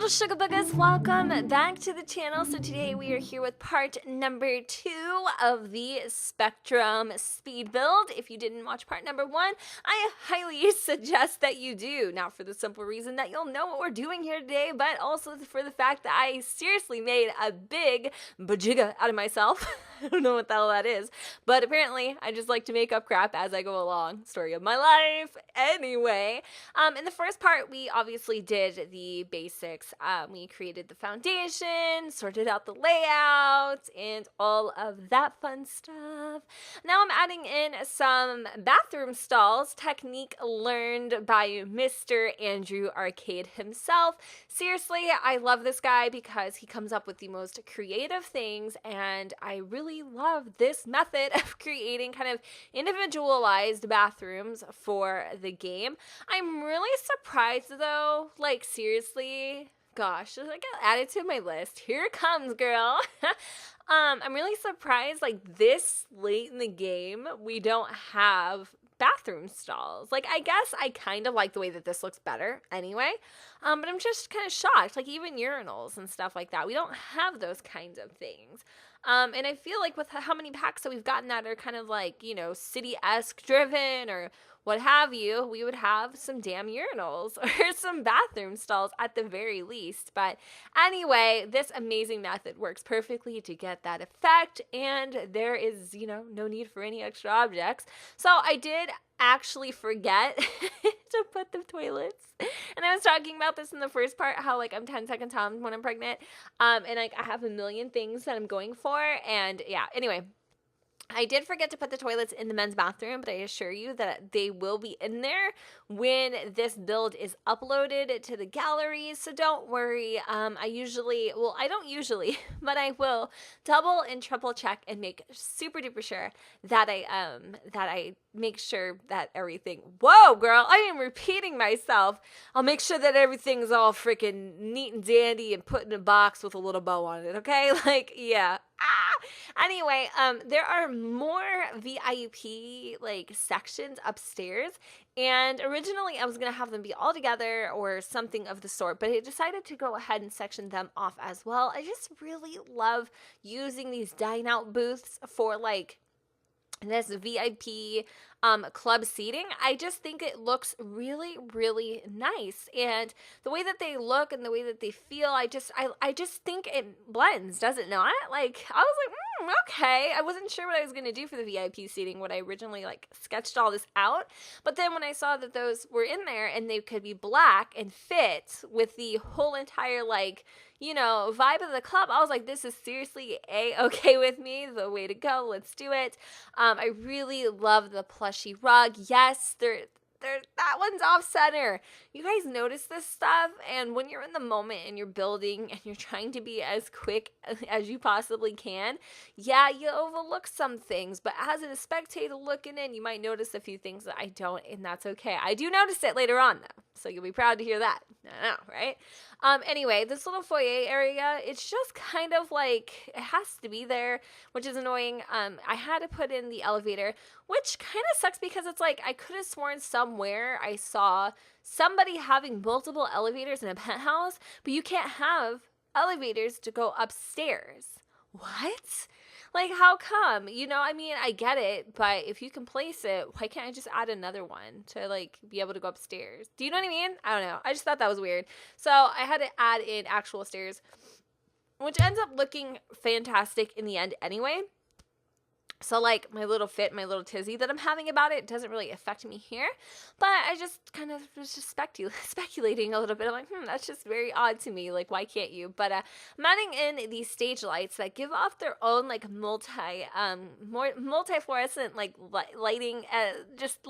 little sugar buggers, welcome back to the channel. So today we are here with part number 2 of the Spectrum speed build. If you didn't watch part number 1, I highly suggest that you do. Not for the simple reason that you'll know what we're doing here today, but also for the fact that I seriously made a big bajigga out of myself. I don't know what the hell that is, but apparently I just like to make up crap as I go along. Story of my life. Anyway, in the first part, we obviously did the basics. We created the foundation, sorted out the layout, and all of that fun stuff. Now I'm adding in some bathroom stalls, technique learned by Mr. Andrew Arcade himself. Seriously, I love this guy because he comes up with the most creative things, and I really love this method of creating kind of individualized bathrooms for the game. I'm really surprised though, like seriously, gosh, I got added to my list. Here it comes, girl. I'm really surprised like this late in the game we don't have bathroom stalls. Like, I guess I kind of like the way that this looks better anyway, but I'm just kind of shocked. Like, even urinals and stuff like that, we don't have those kinds of things. And I feel like with how many packs that we've gotten that are kind of like, you know, city-esque driven or what have you, we would have some damn urinals or some bathroom stalls at the very least. But anyway, this amazing method works perfectly to get that effect, and there is, you know, no need for any extra objects. So I did actually forget to put the toilets. And I was talking about this in the first part, how like I'm 10 seconds home when I'm pregnant. And like I have a million things that I'm going for. And yeah, anyway, I did forget to put the toilets in the men's bathroom, but I assure you that they will be in there when this build is uploaded to the galleries, so don't worry. I don't usually, but I will double and triple check and make super duper sure that I make sure that everything, whoa girl, I am repeating myself. I'll make sure that everything's all freaking neat and dandy and put in a box with a little bow on it, okay? Like, yeah. Anyway, there are more VIP like sections upstairs, and originally I was gonna have them be all together or something of the sort, but I decided to go ahead and section them off as well. I just really love using these dine out booths for like this VIP club seating. I just think it looks really, really nice, and the way that they look and the way that they feel, I just think it blends, does it not? Like, I was like, okay. I wasn't sure what I was gonna do for the VIP seating when I originally like sketched all this out, but then when I saw that those were in there and they could be black and fit with the whole entire like, you know, vibe of the club, I was like, this is seriously okay with me. The way to go. Let's do it. I really love the plushy rug. Yes, that one's off center. You guys notice this stuff, and when you're in the moment and you're building and you're trying to be as quick as you possibly can, yeah, you overlook some things, but as a spectator looking in, you might notice a few things that I don't, and that's okay. I do notice it later on though, so you'll be proud to hear that. I know, right? Anyway, this little foyer area, it's just kind of like, it has to be there, which is annoying. I had to put in the elevator, which kind of sucks because it's like, I could have sworn somewhere I saw somebody having multiple elevators in a penthouse, but you can't have elevators to go upstairs. What? Like, how come? You know, I mean, I get it, but if you can place it, why can't I just add another one to, like, be able to go upstairs? Do you know what I mean? I don't know. I just thought that was weird. So I had to add in actual stairs, which ends up looking fantastic in the end anyway. So, like, my little tizzy that I'm having about it doesn't really affect me here. But I just kind of was just speculating a little bit. I'm like, that's just very odd to me. Like, why can't you? But I'm adding in these stage lights that give off their own, like, multi-fluorescent, like, lighting. I just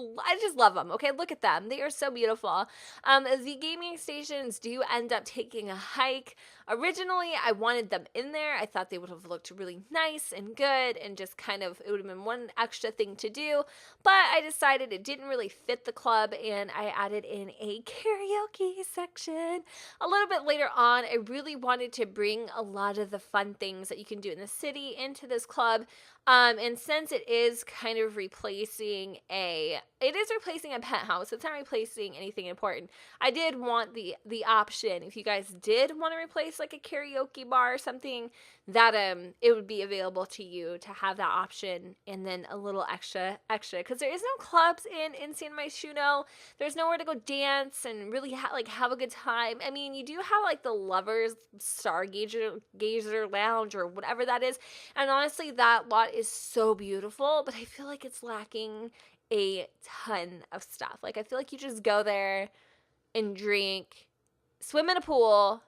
love them. Okay, look at them. They are so beautiful. The gaming stations do end up taking a hike. Originally, I wanted them in there. I thought they would have looked really nice and good and just kind of, it would have been one extra thing to do, but I decided it didn't really fit the club, and I added in a karaoke section. A little bit later on, I really wanted to bring a lot of the fun things that you can do in the city into this club. And since it is kind of replacing a pet house, it's not replacing anything important. I did want the option, if you guys did want to replace like a karaoke bar or something, that it would be available to you to have that option, and then a little extra because there is no clubs in San Myshuno. There's nowhere to go dance and really have a good time. I mean, you do have like the Lovers Stargazer Lounge or whatever that is, and honestly that lot is so beautiful, but I feel like it's lacking a ton of stuff. Like, I feel like you just go there and drink, swim in a pool,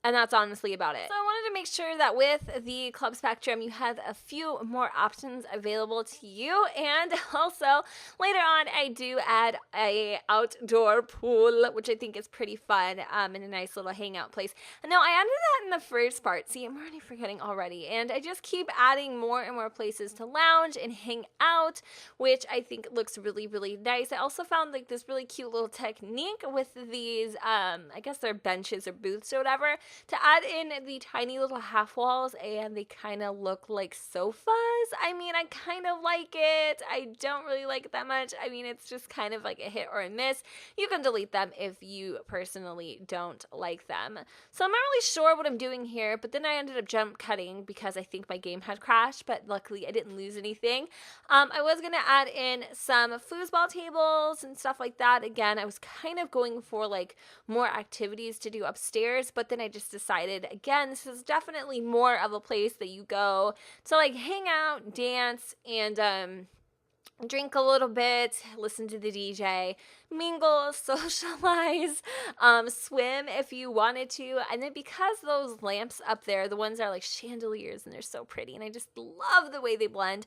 and that's honestly about it. So I wanted to make sure that with the Club Spectrum, you have a few more options available to you. And also, later on, I do add a outdoor pool, which I think is pretty fun, and a nice little hangout place. And now, I added that in the first part. See, I'm already forgetting already. And I just keep adding more and more places to lounge and hang out, which I think looks really, really nice. I also found like this really cute little technique with these, I guess they're benches or booths or whatever, to add in the tiny little half walls, and they kind of look like sofas. I mean, I kind of like it. I don't really like it that much. I mean, it's just kind of like a hit or a miss. You can delete them if you personally don't like them. So I'm not really sure what I'm doing here, but then I ended up jump cutting because I think my game had crashed, but luckily I didn't lose anything. I was going to add in some foosball tables and stuff like that. Again, I was kind of going for like more activities to do upstairs, but then I just decided, again, this is definitely more of a place that you go to like hang out, dance, and drink a little bit, listen to the DJ, mingle, socialize, swim if you wanted to. And then because those lamps up there, the ones that are like chandeliers, and they're so pretty, and I just love the way they blend,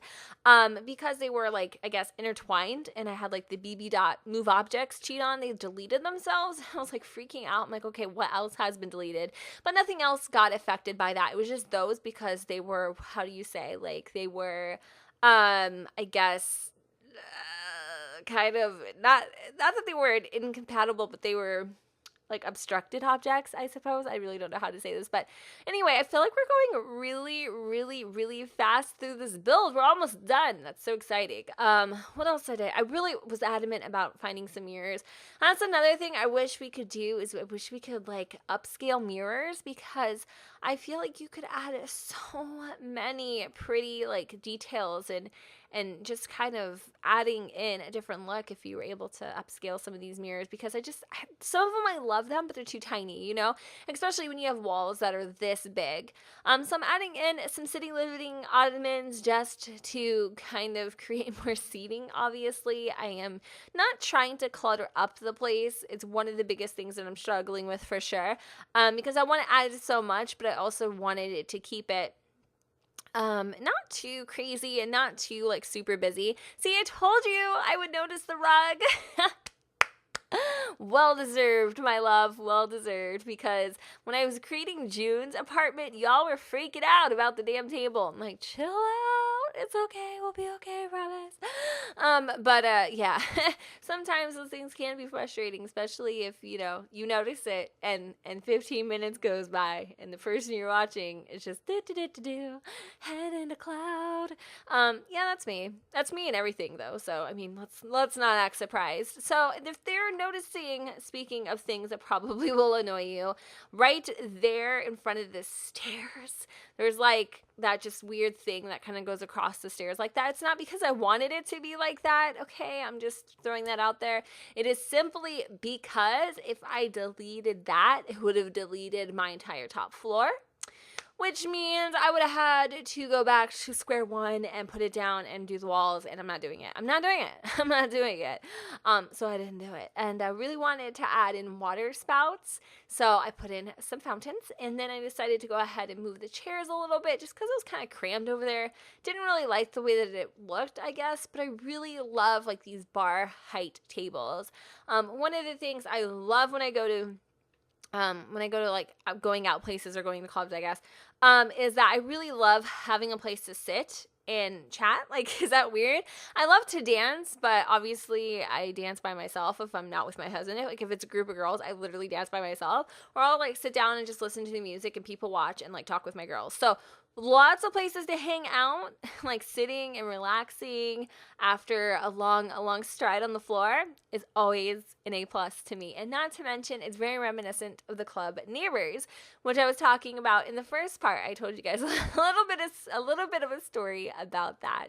because they were like, I guess, intertwined, and I had like the BB dot move objects cheat on, they deleted themselves. I was like freaking out. I'm like, okay, what else has been deleted? But nothing else got affected by that. It was just those, because they were, how do you say, like they were, I guess, kind of not that they were incompatible, but they were like obstructed objects, I suppose. I really don't know how to say this, but anyway, I feel like we're going really, really, really fast through this build. We're almost done. That's so exciting. What else did I really was adamant about finding some mirrors. That's another thing I wish we could do, is I wish we could like upscale mirrors, because I feel like you could add so many pretty like details and just kind of adding in a different look if you were able to upscale some of these mirrors, because some of them I love them, but they're too tiny, you know, especially when you have walls that are this big. So I'm adding in some sitting living ottomans just to kind of create more seating. Obviously, I am not trying to clutter up the place. It's one of the biggest things that I'm struggling with for sure, because I want to add so much, but I also wanted it to keep it not too crazy and not too like super busy. See, I told you I would notice the rug. Well deserved, my love, well deserved, because when I was creating June's apartment, y'all were freaking out about the damn table. I'm like, chill out, it's okay, we'll be okay, I promise. But yeah, sometimes those things can be frustrating, especially if, you know, you notice it and 15 minutes goes by and the person you're watching is just head in a cloud. Yeah, that's me in everything though, so I mean, let's not act surprised. So if they're noticing, speaking of things that probably will annoy you, right there in front of the stairs, there's like that just weird thing that kind of goes across the stairs like that. It's not because I wanted it to be like that, okay? I'm just throwing that out there. It is simply because if I deleted that, it would have deleted my entire top floor, which means I would have had to go back to square one and put it down and do the walls, and I'm not doing it. I'm not doing it. So I didn't do it. And I really wanted to add in water spouts, so I put in some fountains, and then I decided to go ahead and move the chairs a little bit just because it was kind of crammed over there. Didn't really like the way that it looked, I guess, but I really love like these bar height tables. One of the things I love when I go to like going out places or going to clubs, I guess, is that I really love having a place to sit and chat. Like, is that weird? I love to dance, but obviously I dance by myself if I'm not with my husband. Like, if it's a group of girls, I literally dance by myself, or I'll like sit down and just listen to the music and people watch and like talk with my girls. So Lots of places to hang out, like sitting and relaxing after a long stride on the floor is always an A plus to me. And not to mention, it's very reminiscent of the club Neighbors, which I was talking about in the first part. I told you guys a little bit of a story about that.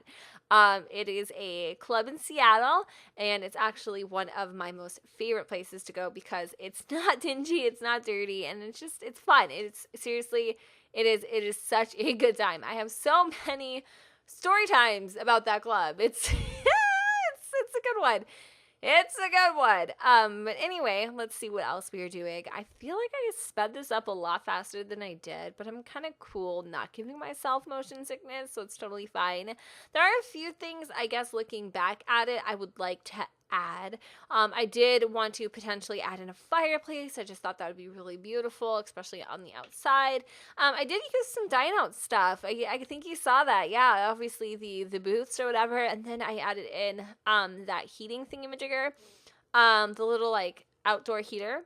It is a club in Seattle, and it's actually one of my most favorite places to go because it's not dingy, it's not dirty, and it's fun. It's seriously, it is such a good time. I have so many story times about that club. It's it's a good one. It's a good one. But anyway, let's see what else we are doing. I feel like I sped this up a lot faster than I did, but I'm kind of cool not giving myself motion sickness, so it's totally fine. There are a few things, I guess, looking back at it, I would like to add. I did want to potentially add in a fireplace. I just thought that would be really beautiful, especially on the outside. I did use some dine out stuff. I think you saw that. Yeah, obviously the booths or whatever. And then I added in that heating thingamajigger, the little like outdoor heater.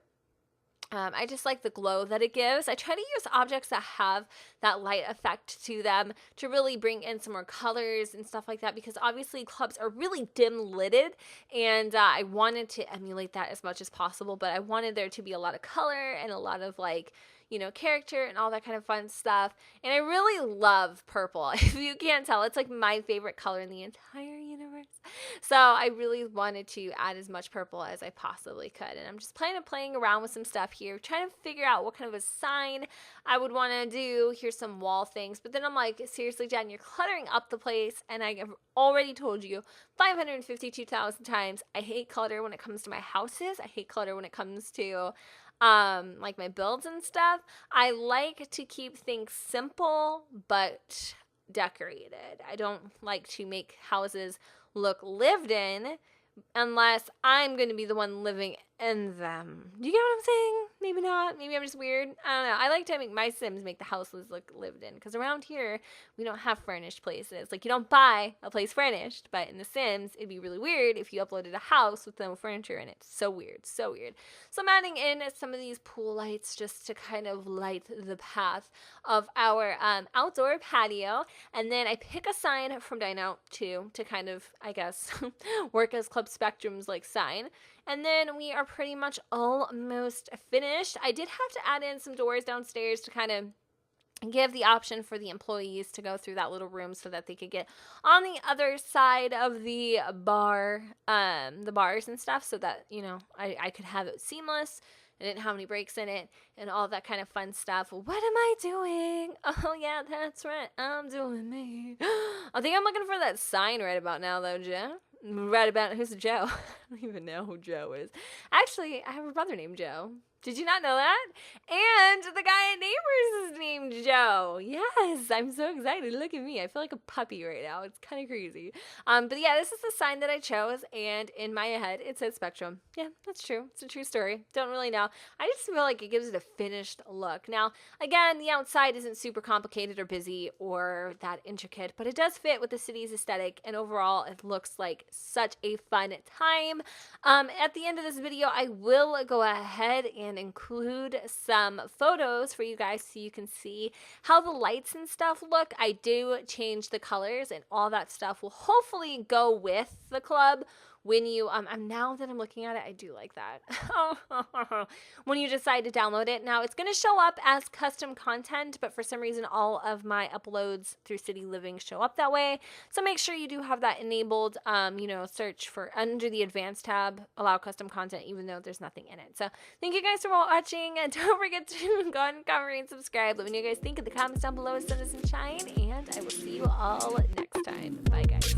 I just like the glow that it gives. I try to use objects that have that light effect to them to really bring in some more colors and stuff like that, because obviously clubs are really dim lidded, and I wanted to emulate that as much as possible, but I wanted there to be a lot of color and a lot of like, you know, character and all that kind of fun stuff. And I really love purple. If you can't tell, it's like my favorite color in the entire universe. So I really wanted to add as much purple as I possibly could. And I'm just playing around with some stuff here, trying to figure out what kind of a sign I would want to do. Here's some wall things. But then I'm like, seriously, Jen, you're cluttering up the place. And I have already told you 552,000 times, I hate clutter when it comes to my houses. I hate clutter when it comes to like my builds and stuff. I like to keep things simple but decorated. I don't like to make houses look lived in unless I'm going to be the one living in them. Do you get what I'm saying? Maybe not. Maybe I'm just weird. I don't know. I like to make my Sims make the houses look lived in, because around here we don't have furnished places. Like, you don't buy a place furnished, but in the Sims it'd be really weird if you uploaded a house with no furniture in it. So weird. So weird. So I'm adding in some of these pool lights just to kind of light the path of our outdoor patio. And then I pick a sign from Dine Out too to kind of, I guess, work as Club Spectrum's like sign. And then we are pretty much almost finished. I did have to add in some doors downstairs to kind of give the option for the employees to go through that little room so that they could get on the other side of the bar, the bars and stuff, so that, you know, I could have it seamless. I didn't have any breaks in it and all that kind of fun stuff. What am I doing? Oh, yeah, that's right. I'm doing me. I think I'm looking for that sign right about now, though, Joe. Right about who's Joe? I don't even know who Joe is. Actually, I have a brother named Joe. Did you not know that? And the guy at Neighbors is named Joe. Yes, I'm so excited. Look at me. I feel like a puppy right now. It's kind of crazy. But yeah, this is the sign that I chose, and in my head, it says Spectrum. Yeah, that's true. It's a true story. Don't really know. I just feel like it gives it a finished look. Now, again, the outside isn't super complicated or busy or that intricate, but it does fit with the city's aesthetic, and overall, it looks like such a fun time. At the end of this video, I will go ahead and include some photos for you guys so you can see how the lights and stuff look. I do change the colors, and all that stuff will hopefully go with the club when you now that I'm looking at it, I do like that. When you decide to download it. Now, it's going to show up as custom content, but for some reason all of my uploads through City Living show up that way. So make sure you do have that enabled. You know, search for under the advanced tab, allow custom content, even though there's nothing in it. So thank you guys for watching, and don't forget to go ahead and comment and subscribe. Let me know what you guys think in the comments down below. Send us some shine, and I will see you all next time. Bye, guys.